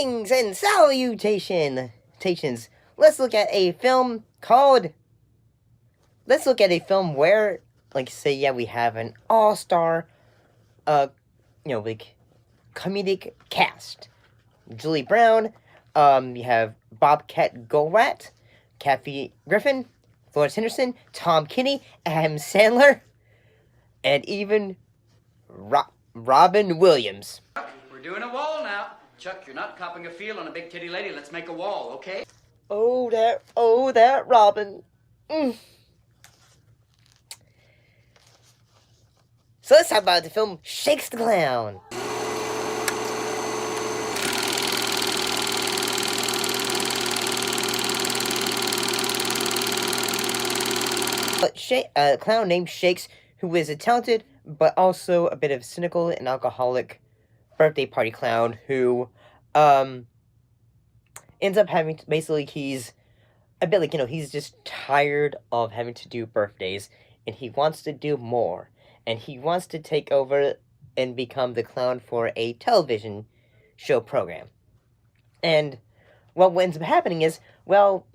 Greetings and salutations. Let's look at a film where, like, say, yeah, we have an all-star, comedic cast. Julie Brown, you have Bobcat Goldthwait, Kathy Griffin, Florence Henderson, Tom Kenny, Adam Sandler, and even Robin Williams. We're doing a wall now. Chuck, you're not copping a feel on a big titty lady. Let's make a wall, okay? Oh, that Robin. So let's talk about the film Shakes the Clown. A clown named Shakes, who is a talented but also a bit of cynical and alcoholic birthday party clown who ends up having to, basically, he's a bit like, he's just tired of having to do birthdays, and he wants to do more, and he wants to take over and become the clown for a television show program. And what ends up happening is, well,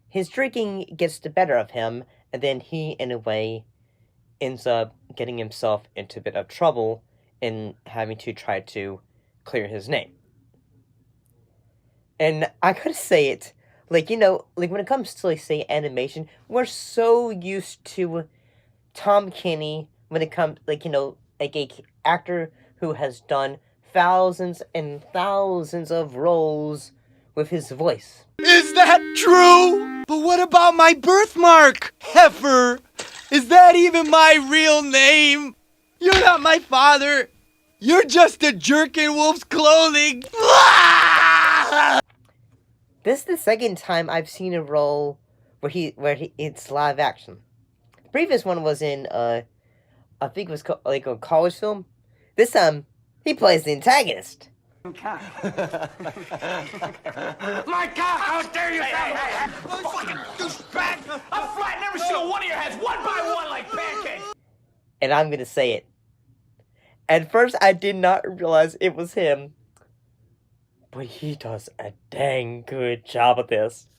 his drinking gets the better of him, and then he, in a way, ends up getting himself into a bit of trouble and having to try to clear his name. And I gotta say it, like, when it comes to, like, say, animation, we're so used to Tom Kenny when it comes, like, like a actor who has done thousands and thousands of roles with his voice. Is that true? But what about my birthmark, heifer? Is that even my real name? You're not my father. You're just a jerk in wolf's clothing. This is the second time I've seen a role where it's live action. The previous one was in I think it was like a college film. This time he plays the antagonist. My God, how dare you! Hey, fucking douchebag! I'm flattening every single one of your heads, one by one, like pancakes! And I'm gonna say it. At first, I did not realize it was him. But he does a dang good job of this.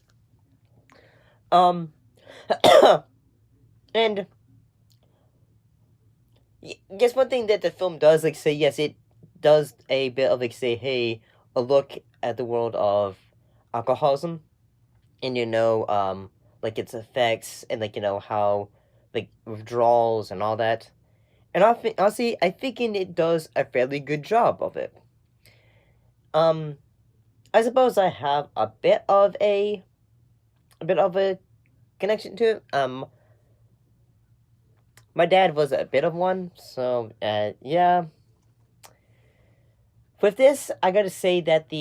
And guess one thing that the film does, like, say, yes, it does a bit of, like, say, hey, a look at the world of alcoholism, and, like, its effects, and, like, how, like, withdrawals and all that. And honestly, I think it does a fairly good job of it. I suppose I have a bit of a connection to it. My dad was a bit of one, so, yeah. With this, I gotta say that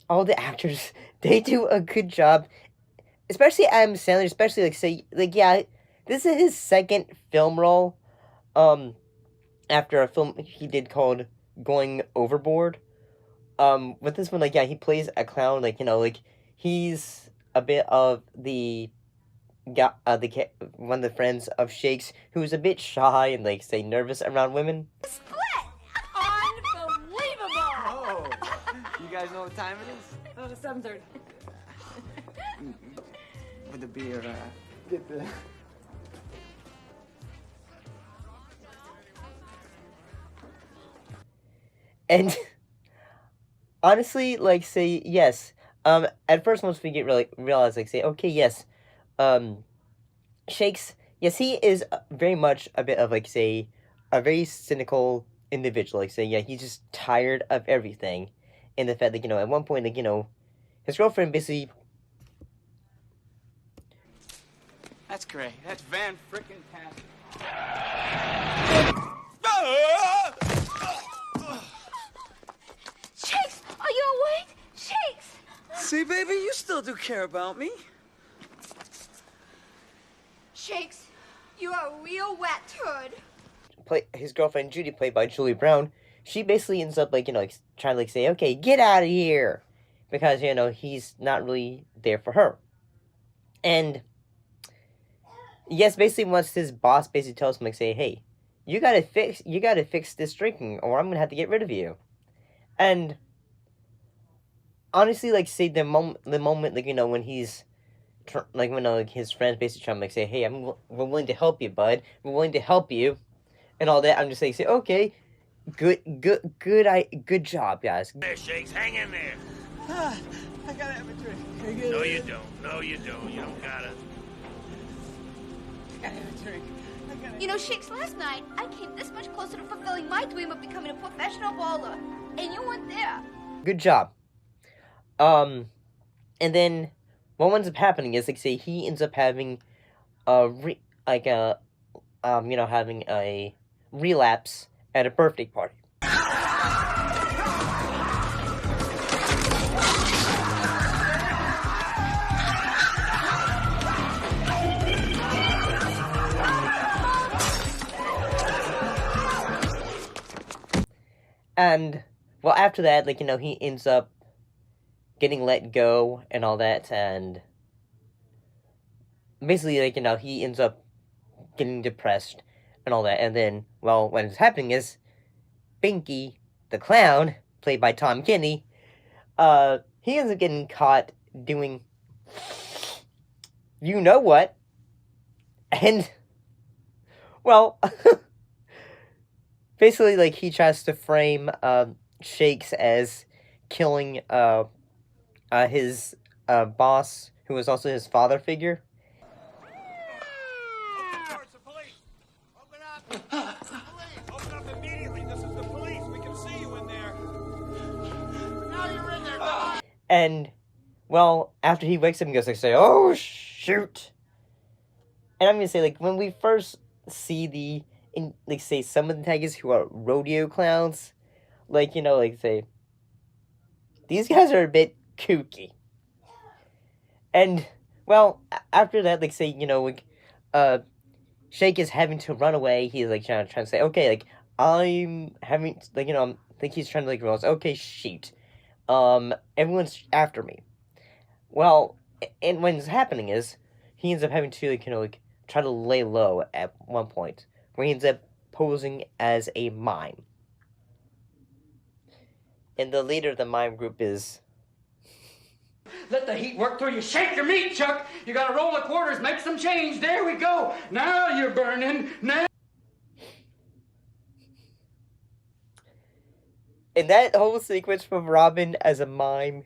all the actors, they do a good job. Especially Adam Sandler, especially, like, say, like, yeah, this is his second film role, after a film he did called Going Overboard. With this one, like, yeah, he plays a clown, like, like, he's a bit of one of the friends of Shakes, who's a bit shy and, like, say, nervous around women. Split! Unbelievable! Oh, you guys know what time it is? Oh, 7:30. With the beer, get the... And honestly, like, say, yes, at first, once we realize, like, say, okay, yes, Shakes, yes, he is very much a bit of, like, say, a very cynical individual, like, say, yeah, he's just tired of everything, and the fact that, at one point, like, his girlfriend basically... That's great. That's Van frickin' tastic. Shakes, are you awake? Shakes! See, baby, you still do care about me. Shakes, you're a real wet turd. His girlfriend Judy, played by Julie Brown, she basically ends up, like, like, trying to, like, say, okay, get out of here, because, he's not really there for her. And yes, basically, once his boss basically tells him, like, say, hey, you gotta fix this drinking, or I'm gonna have to get rid of you. And honestly, like, say the moment, like, when he's, like, when, like, his friends basically trying to, like, say, hey, we're willing to help you, bud, we're willing to help you, and all that, I'm just like, say, okay, good job, guys. There, Shakes, hang in there. I gotta have a drink. No, you don't. No, you don't. You don't gotta. I gotta have a drink. You know, Shakes, last night I came this much closer to fulfilling my dream of becoming a professional baller, and you weren't there. Good job. And then what ends up happening is, like, say, he ends up having having a relapse at a birthday party. And, well, after that, like, he ends up getting let go and all that, and basically, like, he ends up getting depressed and all that, and then, well, what is happening is, Binky, the clown, played by Tom Kenny, he ends up getting caught doing you know what, and, well, basically, like, he tries to frame, Shakes as killing, his, boss, who was also his father figure. It's the police. Open up. Police. Open up immediately. This is the police. We can see you in there. Now you're in there. Go. And, well, after he wakes up and goes, like, say, oh, shoot. And I'm gonna say, like, when we first see like, say, some of the antagonists who are rodeo clowns, like, like, say, these guys are a bit kooky. And, well, after that, like, say, like, Shake is having to run away. He's, like, trying to say, okay, like, I'm having, like, I think he's trying to, like, realize, okay, shoot. Everyone's after me. Well, and what's happening is, he ends up having to, like, like, try to lay low at one point, where he ends up posing as a mime. And the leader of the mime group is... Let the heat work through you. Shake your meat, Chuck. You gotta roll the quarters, make some change. There we go. Now you're burning. Now. And that whole sequence from Robin as a mime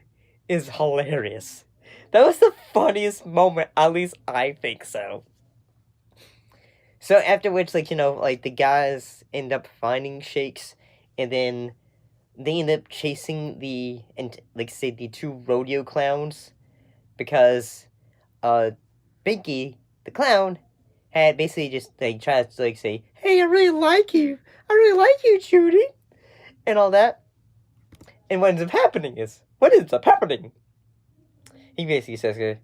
is hilarious. That was the funniest moment, at least I think so. So after which, like, like, the guys end up finding Shakes, and then they end up chasing the two rodeo clowns, because, Binky, the clown, had basically just, like, tried to, like, say, hey, I really like you, Judy, and all that. And what ends up happening is, he basically says,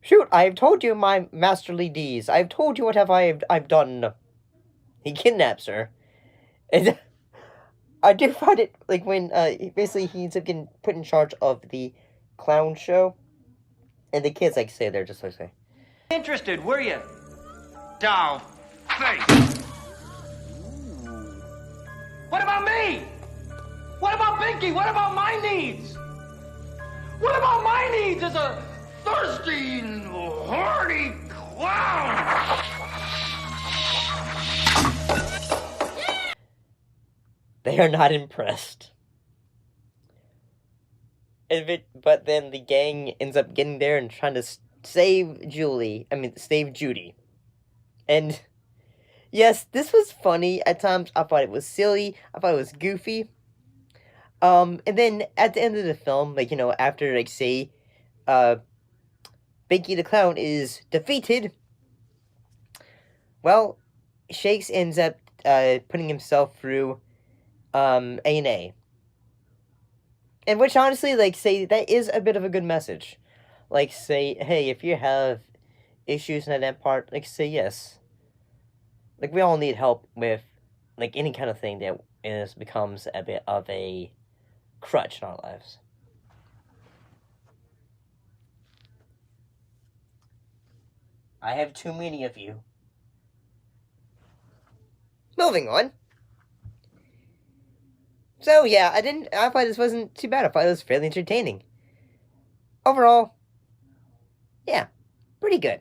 shoot, I have told you my masterly deeds. I have told you what I've done. He kidnaps her. And I do find it, like, when, basically he ends up getting put in charge of the clown show. And the kids, like, say, they're just like, say, Interested, were you? Doll. Face. What about me? What about Binky? What about my needs? What about my needs as a thirsty and horny clown? they are not impressed. But then the gang ends up getting there and trying to save Judy. And yes, this was funny at times. I thought it was silly. I thought it was goofy. And then at the end of the film, like, after, like, say, Binky the Clown is defeated, well, Shakes ends up, putting himself through, A&A. And which, honestly, like, say, that is a bit of a good message. Like, say, hey, if you have issues in that part, like, say yes. Like, we all need help with, like, any kind of thing that becomes a bit of a crutch in our lives. I have too many of you. Moving on. So, yeah, I thought this wasn't too bad. I thought it was fairly entertaining. overall, yeah, pretty good.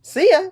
See ya!